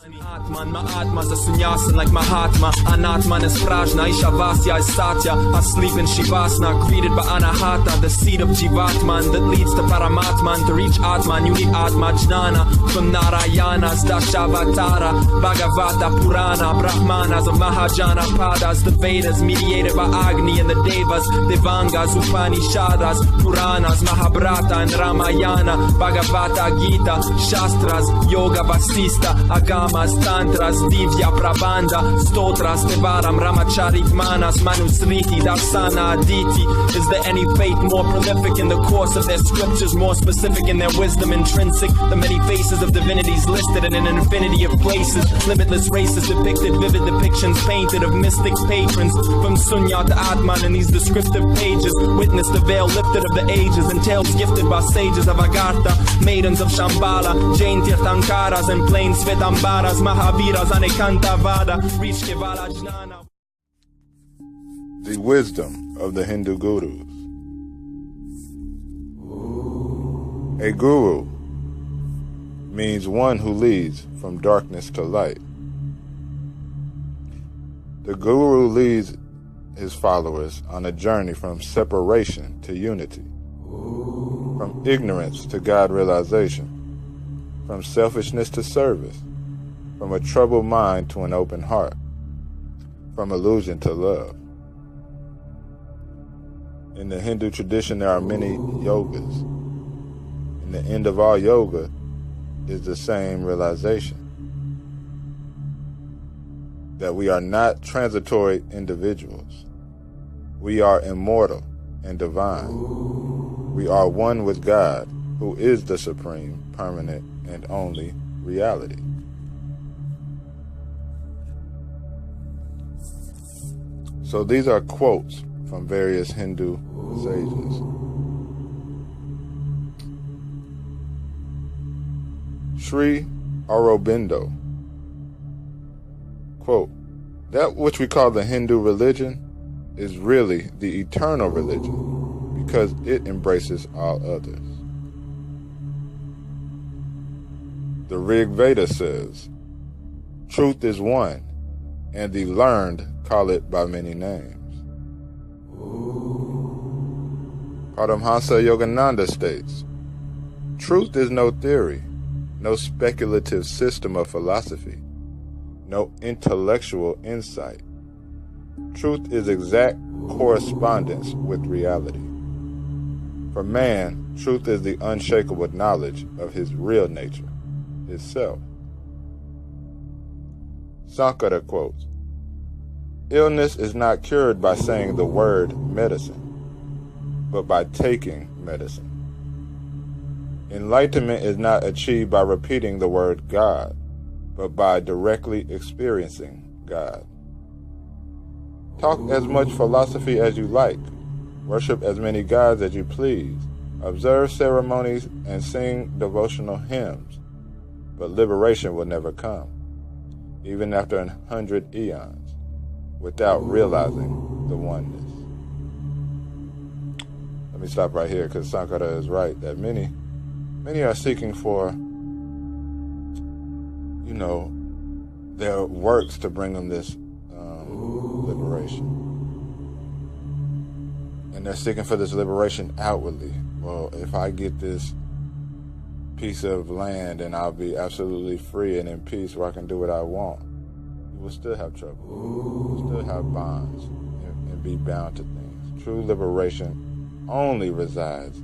Atman, Mahatma zasunyasan like Mahatma. Anatman is Prajna, Ishavasya is Satya. Asleep in Shivasana, greeted by Anahata, the seed of Jivatman that leads to Paramatman. To reach Atman, you need Atma Jnana. From Narayanas, Dashavatara, Bhagavata, Purana, Brahmanas of Mahajana Padas, the Vedas mediated by Agni and the Devas, Devangas, Upanishadas, Puranas, Mahabharata and Ramayana, Bhagavata Gita, Shastras, Yoga Vasista, Agamas, Tantras, Divya, Prabandha, Stotras, Devaram, Ramachari, Manas, Manusriti, Dasana, Aditi. Is there any faith more prolific in the course of their scriptures, more specific in their wisdom intrinsic? The many faces of divinities listed in an infinity of places, limitless races depicted, vivid depictions painted of mystic patrons, from Sunya to Atman in these descriptive pages. Witness the veil lifted of the ages, and tales gifted by sages of Agartha, maidens of Shambhala, Jain Tirthankaras and plain Svetambaras, Mahaviras, Anekantavada, reach Kevala Jnana. The wisdom of the Hindu gurus. A guru means one who leads from darkness to light. The guru leads his followers on a journey from separation to unity, from ignorance to God realization, from selfishness to service, from a troubled mind to an open heart, from illusion to love. In the Hindu tradition, there are many yogas, and the end of all yoga is the same realization, that we are not transitory individuals. We are immortal and divine. We are one with God, who is the supreme, permanent, and only reality. So these are quotes from various Hindu sages. Sri Aurobindo, quote, "That which we call the Hindu religion is really the eternal religion because it embraces all others." The Rig Veda says, "Truth is one, and the learned call it by many names." Paramhansa Yogananda states, "Truth is no theory, no speculative system of philosophy, no intellectual insight. Truth is exact correspondence with reality. For man, truth is the unshakable knowledge of his real nature, his self." Sankara quotes, "Illness is not cured by saying the word medicine, but by taking medicine. Enlightenment is not achieved by repeating the word God, but by directly experiencing God. Talk as much philosophy as you like, worship as many gods as you please, observe ceremonies and sing devotional hymns, but liberation will never come, even after 100 eons, without realizing the oneness." Let me stop right here, because Sankara is right that many are seeking for, their works to bring them this liberation. And they're seeking for this liberation outwardly. Well, if I get this piece of land and I'll be absolutely free and in peace where I can do what I want, you will still have trouble. You will still have bonds and be bound to things. True liberation only resides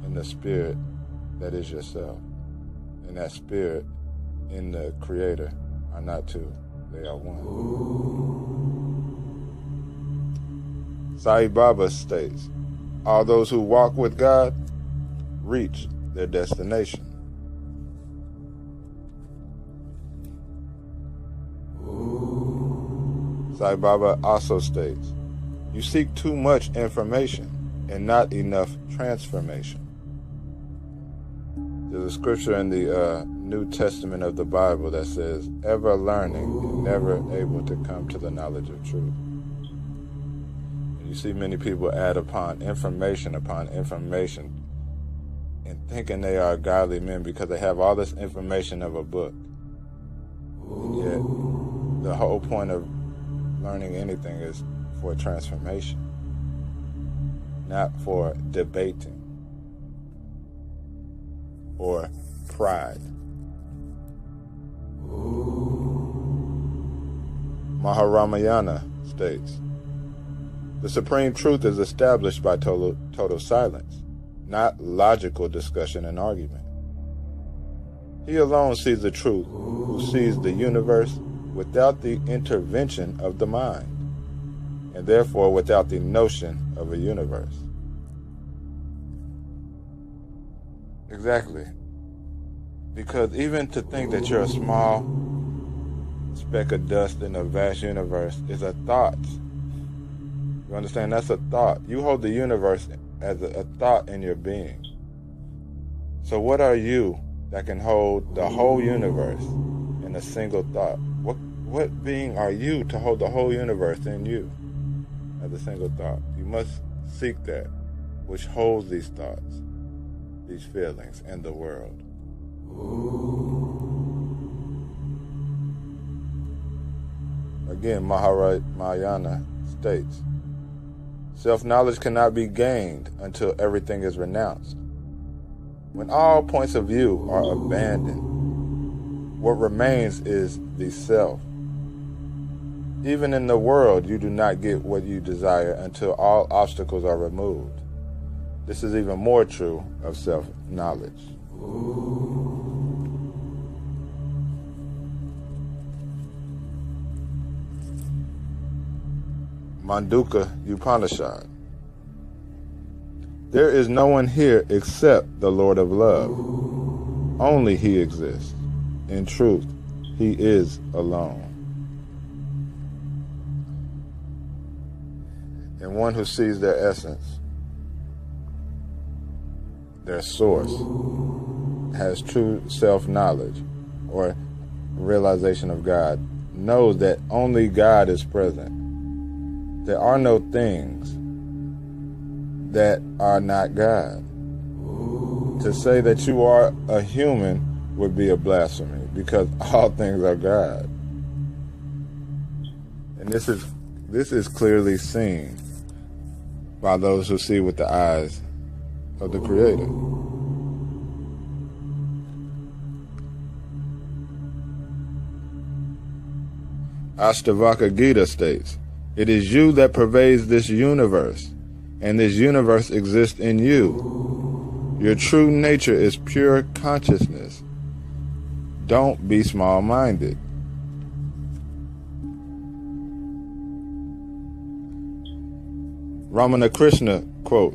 in the spirit that is yourself. And that spirit in the Creator are not two, they are one. Sai Baba states, "All those who walk with God reach their destination." Sai Baba also states, "You seek too much information and not enough transformation." There's a scripture in the New Testament of the Bible that says, "Ever learning and never able to come to the knowledge of truth." And you see many people add upon information and thinking they are godly men because they have all this information of a book. And yet, the whole point of learning anything is for transformation, not for debating or pride. Maharamayana states, the supreme truth is established by total silence, not logical discussion and argument. He alone sees the truth, who sees the universe without the intervention of the mind, and therefore without the notion of a universe. Exactly. Because even to think that you're a small speck of dust in a vast universe is a thought. You understand? That's a thought. You hold the universe as a thought in your being. So what are you that can hold the whole universe in a single thought? What being are you to hold the whole universe in you as a single thought? You must seek that which holds these thoughts, these feelings, and the world. Again, Maharamayana states, self-knowledge cannot be gained until everything is renounced. When all points of view are abandoned, what remains is the self. Even in the world, you do not get what you desire until all obstacles are removed. This is even more true of self-knowledge. Mandukya Upanishad. There is no one here except the Lord of Love. Only He exists. In truth, He is alone. And one who sees their essence, their source, has true self-knowledge or realization of God, knows that only God is present. There are no things that are not God. To say that you are a human would be a blasphemy, because all things are God. And this is clearly seen by those who see with the eyes of the Creator. Ashtavakra Gita states, it is you that pervades this universe, and this universe exists in you. Your true nature is pure consciousness. Don't be small-minded. Ramana Krishna, quote,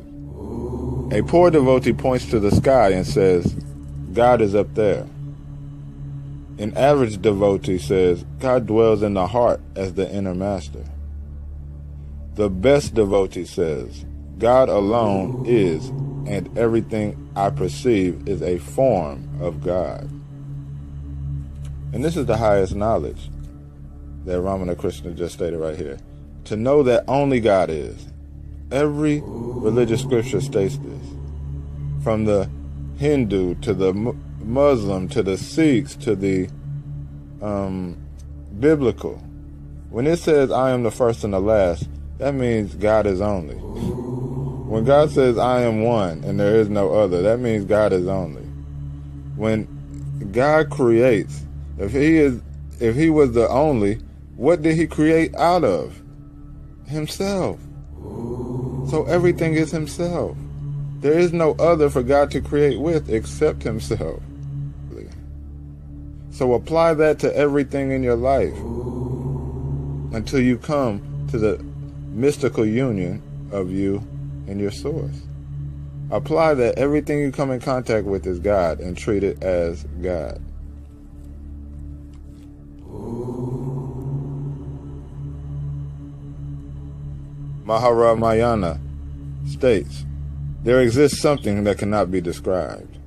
a poor devotee points to the sky and says, God is up there. An average devotee says, God dwells in the heart as the inner master. The best devotee says, God alone is, and everything I perceive is a form of God. And this is the highest knowledge that Ramana Krishna just stated right here. To know that only God is. Every religious scripture states this. From the Hindu to the Muslim to the Sikhs to the biblical. When it says I am the first and the last, that means God is only. When God says I am one and there is no other, that means God is only. When God creates, if he was the only, what did he create out of? Himself. So everything is himself. There is no other for God to create with except himself. So apply that to everything in your life until you come to the mystical union of you and your source. Apply that everything you come in contact with is God and treat it as God. Maharamayana states, there exists something that cannot be described.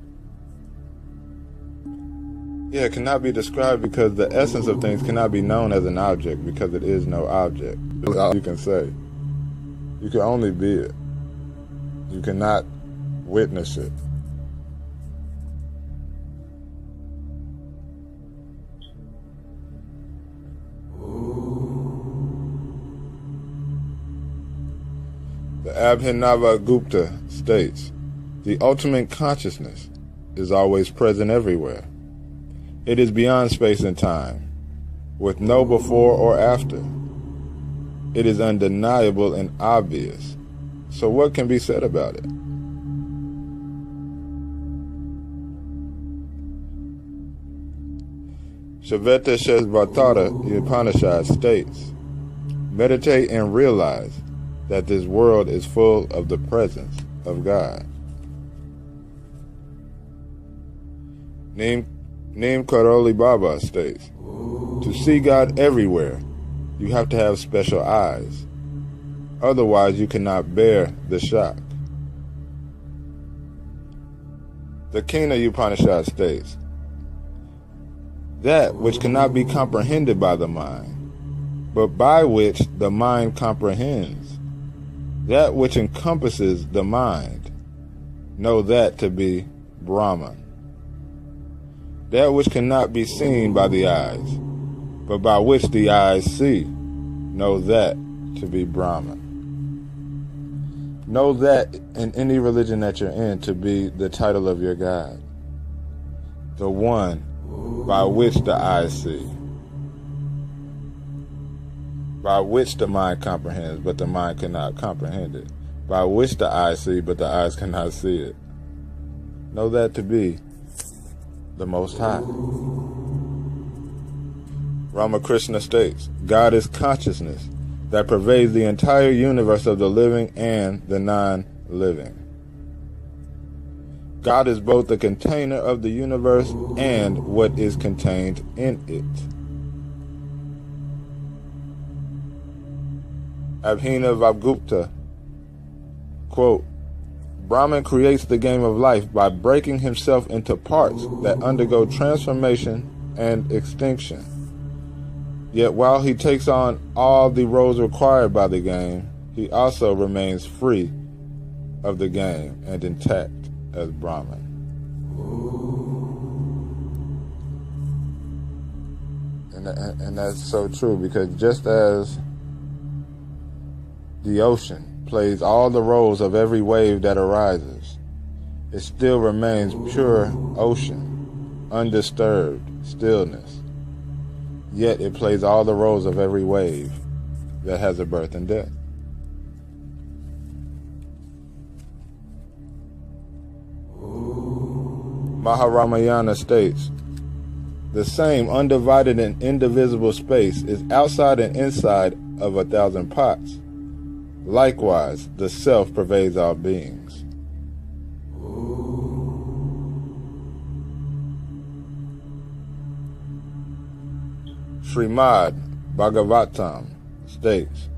Yeah, it cannot be described because the essence of things cannot be known as an object because it is no object. That's all you can say. You can only be it. You cannot witness it. Abhinavagupta states, the ultimate consciousness is always present everywhere. It is beyond space and time, with no before or after. It is undeniable and obvious. So what can be said about it? Shvetashvatara Upanishad states, meditate and realize that this world is full of the presence of God. Neem Karoli Baba states, to see God everywhere, you have to have special eyes. Otherwise, you cannot bear the shock. The Kena Upanishad states, that which cannot be comprehended by the mind, but by which the mind comprehends, that which encompasses the mind, know that to be Brahman. That which cannot be seen by the eyes, but by which the eyes see, know that to be Brahman. Know that in any religion that you're in to be the title of your God, the one by which the eyes see, by which the mind comprehends, but the mind cannot comprehend it, by which the eyes see, but the eyes cannot see it. Know that to be the Most High. Ramakrishna states, God is consciousness that pervades the entire universe of the living and the non-living. God is both the container of the universe and what is contained in it. Abhinavagupta, quote, Brahman creates the game of life by breaking himself into parts that undergo transformation and extinction. Yet while he takes on all the roles required by the game, he also remains free of the game and intact as Brahman. And that's so true, because just as the ocean plays all the roles of every wave that arises, it still remains pure ocean, undisturbed stillness. Yet it plays all the roles of every wave that has a birth and death. Maharamayana states, the same undivided and indivisible space is outside and inside of 1,000 pots. Likewise, the self pervades all beings. Srimad Bhagavatam states,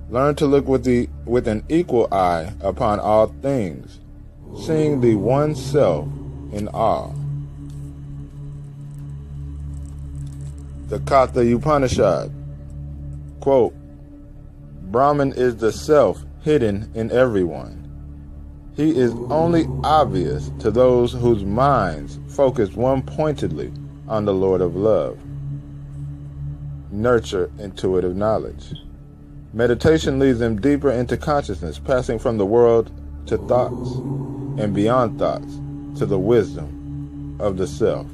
learn to look with an equal eye upon all things, seeing the one self in awe. The Katha Upanishad, quote, Brahman is the self hidden in everyone. He is only obvious to those whose minds focus one-pointedly on the Lord of love. Nurture intuitive knowledge. Meditation leads them deeper into consciousness, passing from the world to thoughts, and beyond thoughts to the wisdom of the self,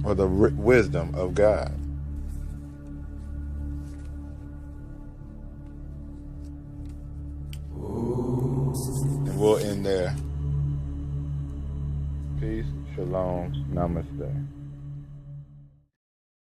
or the wisdom of God. And we'll end there. Peace, shalom, namaste.